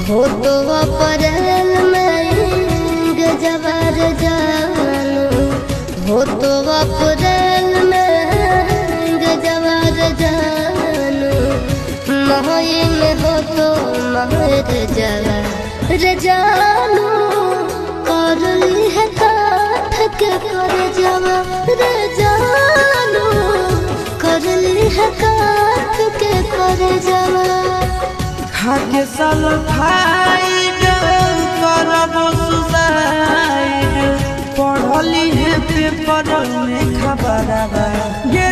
हो तो अप्रैल में गजबर जानू हो तो अप्रैल में गजबर जानू मई में हो तो महर जवर जानू कर ली है काठ के कर जवर जानू कर ली है काठ के कर जवर खाके सल्फाइड करब सुसाइड पढ़ली है पेपर में खबरवा ये